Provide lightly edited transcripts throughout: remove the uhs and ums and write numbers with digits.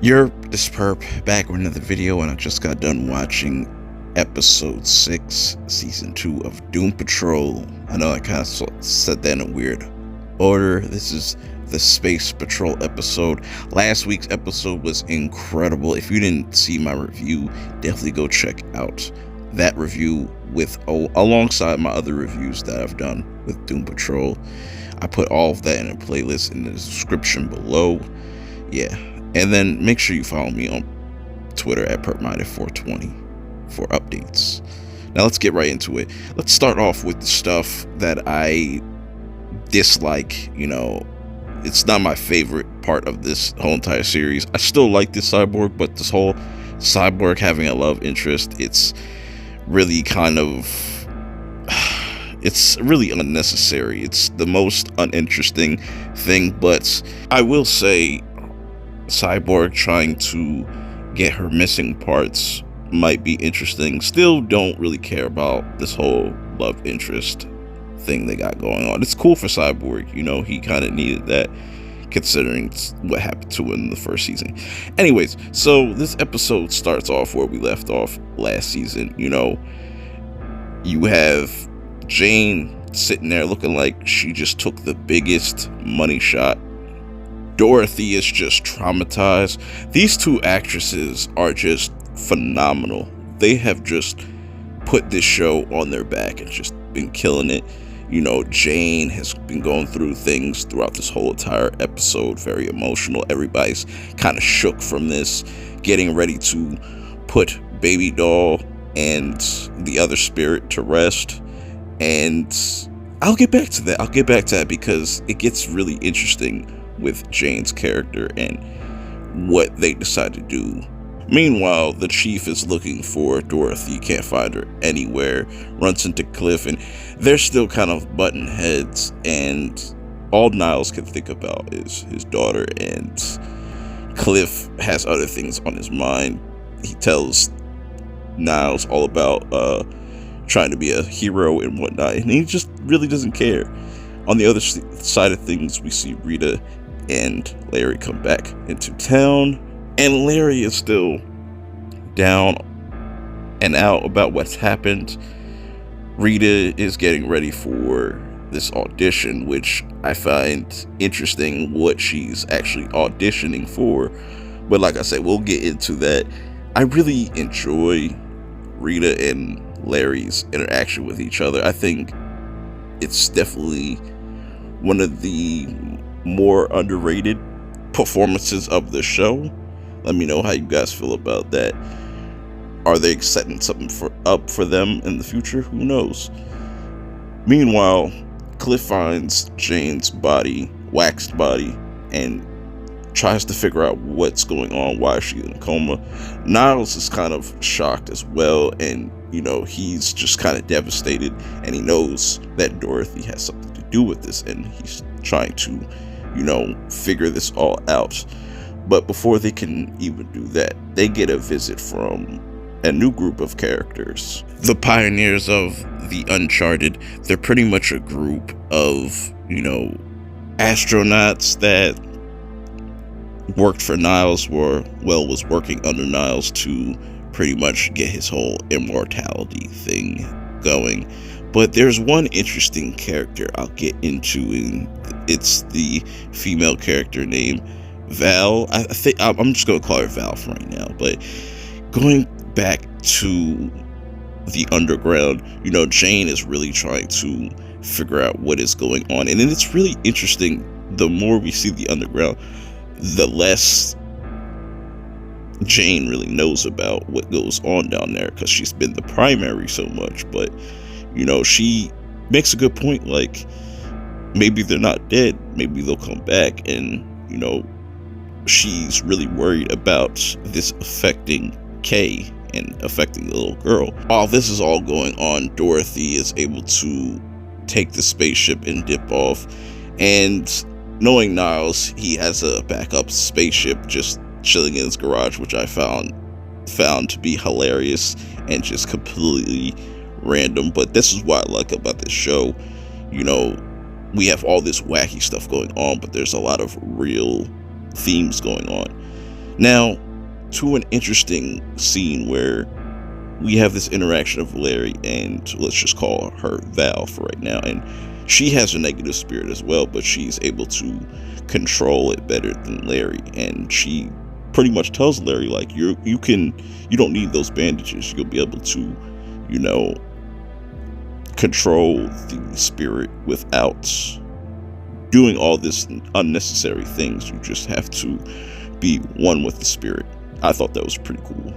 This perp back with another video, and I just got done watching episode 6, season 2 of Doom Patrol. I know I kind of said that in a weird order. This is the Space Patrol episode. Last week's episode was incredible. If you didn't see my review, definitely go check out that review alongside my other reviews that I've done with Doom Patrol. I put all of that in a playlist in the description below. Yeah. And then make sure you follow me on Twitter at perpminded420 for updates. Now let's get right into it. Let's start off with the stuff that I dislike. It's not my favorite part of this whole entire series. I still like this cyborg, but this whole cyborg having a love interest, it's really it's really unnecessary. It's the most uninteresting thing, but I will say Cyborg trying to get her missing parts might be interesting. Still don't really care about this whole love interest thing they got going on. It's cool for Cyborg, he kind of needed that considering what happened to him in the first season. Anyways, so this episode starts off where we left off last season. You have Jane sitting there looking like she just took the biggest money shot. Dorothy is just traumatized. These two actresses are just phenomenal. They have just put this show on their back and just been killing it. Jane has been going through things throughout this whole entire episode, very emotional. Everybody's kind of shook from this, getting ready to put Baby Doll and the other spirit to rest. And I'll get back to that because it gets really interesting with Jane's character and what they decide to do. Meanwhile, the chief is looking for Dorothy, can't find her anywhere, runs into Cliff, and they're still kind of butting heads, and all Niles can think about is his daughter, and Cliff has other things on his mind. He tells Niles all about trying to be a hero and whatnot, and he just really doesn't care. On the other side of things, we see Rita and Larry come back into town, and Larry is still down and out about what's happened. Rita is getting ready for this audition, which I find interesting what she's actually auditioning for, but like I said, we'll get into that. I really enjoy Rita and Larry's interaction with each other. I think it's definitely one of the more underrated performances of the show. Let me know how you guys feel about that. Are they setting something up for them in the future? Who knows? Meanwhile, Cliff finds Jane's body, waxed body, and tries to figure out what's going on, why she's in a coma. Niles is kind of shocked as well, and he's just kind of devastated, and he knows that Dorothy has something to do with this, and he's trying to figure this all out. But before they can even do that, they get a visit from a new group of characters, the pioneers of the Uncharted. They're pretty much a group of astronauts that worked for Niles, was working under Niles to pretty much get his whole immortality thing going. But there's one interesting character I'll get into, and it's the female character named Val. I think I'm just gonna call her Val for right now. But going back to the underground, Jane is really trying to figure out what is going on, and then it's really interesting. The more we see the underground, the less Jane really knows about what goes on down there, because she's been the primary so much. But she makes a good point, like maybe they're not dead, maybe they'll come back, and she's really worried about this affecting Kay and affecting the little girl. While this is all going on, Dorothy is able to take the spaceship and dip off, and knowing Niles, he has a backup spaceship just chilling in his garage, which I found to be hilarious and just completely random. But this is what I like about this show. We have all this wacky stuff going on, but there's a lot of real themes going on. Now, to an interesting scene where we have this interaction of Larry and, let's just call her Val for right now, and she has a negative spirit as well, but she's able to control it better than Larry, and she pretty much tells Larry, like, you don't need those bandages, you'll be able to, you know, control the spirit without doing all this unnecessary things. You just have to be one with the spirit. I thought that was pretty cool.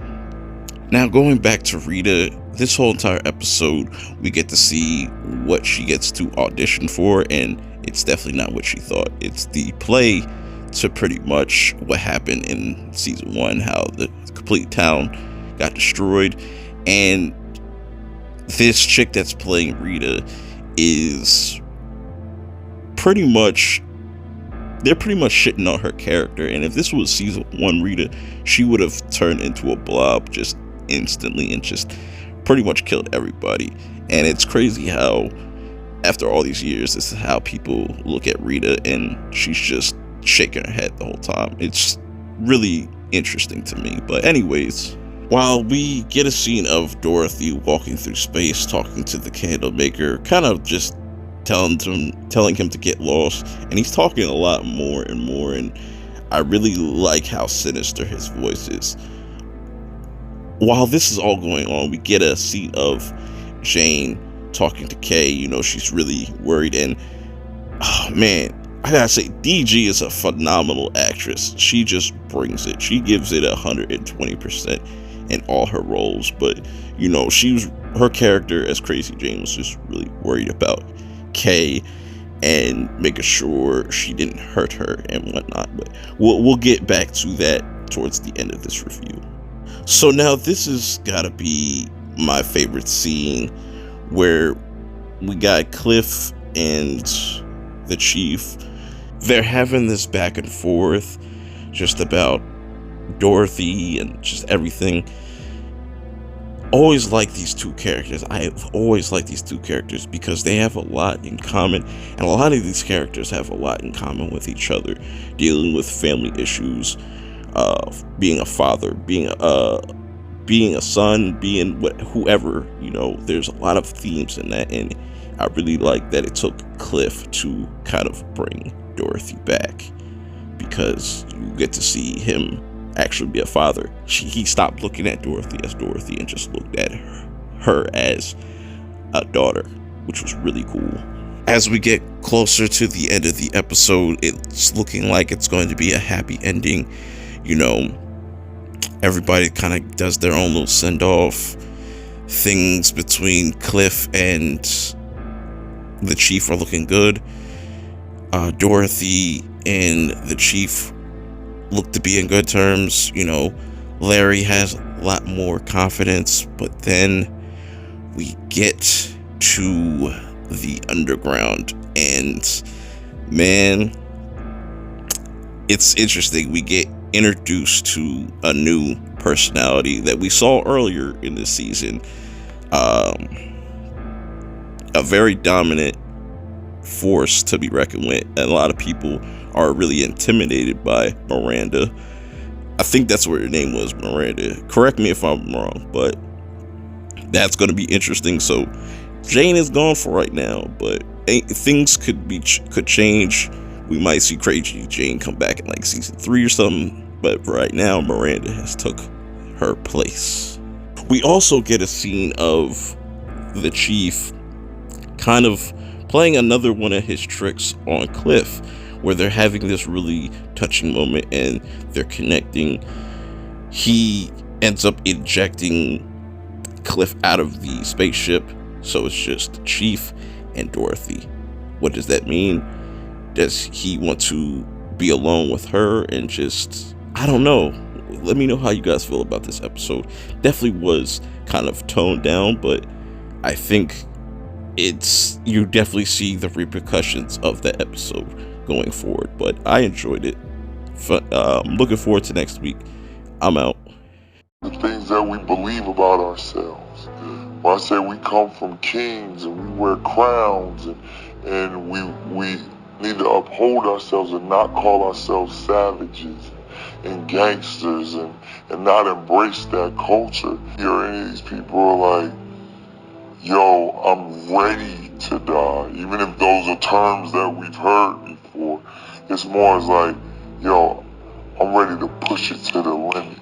Now, going back to Rita, this whole entire episode, we get to see what she gets to audition for, and it's definitely not what she thought. It's the play to pretty much what happened in season 1, how the complete town got destroyed, and this chick that's playing Rita is pretty much, they're pretty much shitting on her character, and if this was season 1 Rita, she would have turned into a blob just instantly and just pretty much killed everybody. And it's crazy how after all these years, this is how people look at Rita, and she's just shaking her head the whole time. It's really interesting to me. But anyways, while we get a scene of Dorothy walking through space, talking to the candle maker, kind of just telling him to get lost, and he's talking a lot more and more, and I really like how sinister his voice is. While this is all going on, we get a scene of Jane talking to Kay. You know, she's really worried, and oh man, I gotta say, DG is a phenomenal actress. She just brings it. She gives it 120% in all her roles. But you know, her character as Crazy Jane was just really worried about Kay and making sure she didn't hurt her and whatnot. But we'll get back to that towards the end of this review. So now this has got to be my favorite scene, where we got Cliff and the Chief. They're having this back and forth just about Dorothy and just everything. Always like these two characters. I have always liked these two characters because they have a lot in common, and a lot of these characters have a lot in common with each other, dealing with family issues, being a father, being a son, being whoever, you know. There's a lot of themes in that, and I really like that it took Cliff to kind of bring Dorothy back, because you get to see him actually be a father. He stopped looking at Dorothy as Dorothy and just looked at her as a daughter, which was really cool. As we get closer to the end of the episode, it's looking like it's going to be a happy ending. You know, everybody kind of does their own little send-off. Things between Cliff and the Chief are looking good. Dorothy and the Chief look to be in good terms. You know, Larry has a lot more confidence, but then we get to the underground, and man, it's interesting. We get introduced to a new personality that we saw earlier in this season, a very dominant force to be reckoned with, and a lot of people are really intimidated by Miranda. I think that's what her name was, Miranda. Correct me if I'm wrong, but that's going to be interesting. So Jane is gone for right now, but things could change. We might see Crazy Jane come back in like season 3 or something, but right now Miranda has took her place. We also get a scene of the Chief kind of playing another one of his tricks on Cliff, where they're having this really touching moment and they're connecting. He ends up ejecting Cliff out of the spaceship, so it's just Chief and Dorothy. What does that mean? Does he want to be alone with her and just, I don't know. Let me know how you guys feel about this episode. Definitely was kind of toned down, but I think you definitely see the repercussions of that episode going forward. But I enjoyed it. I'm looking forward to next week. I'm out. The things that we believe about ourselves. When I say we come from kings and we wear crowns, and we need to uphold ourselves and not call ourselves savages. and gangsters and not embrace that culture. Or any of these people are like, yo, I'm ready to die. Even if those are terms that we've heard before, it's more as like, yo, I'm ready to push it to the limit.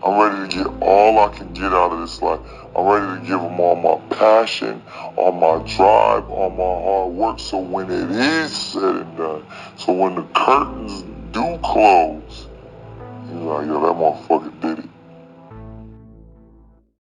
I'm ready to get all I can get out of this life. I'm ready to give them all my passion, all my drive, all my hard work. So when it is said and done, so when the curtains do close, you're like, yo, that motherfucker did it.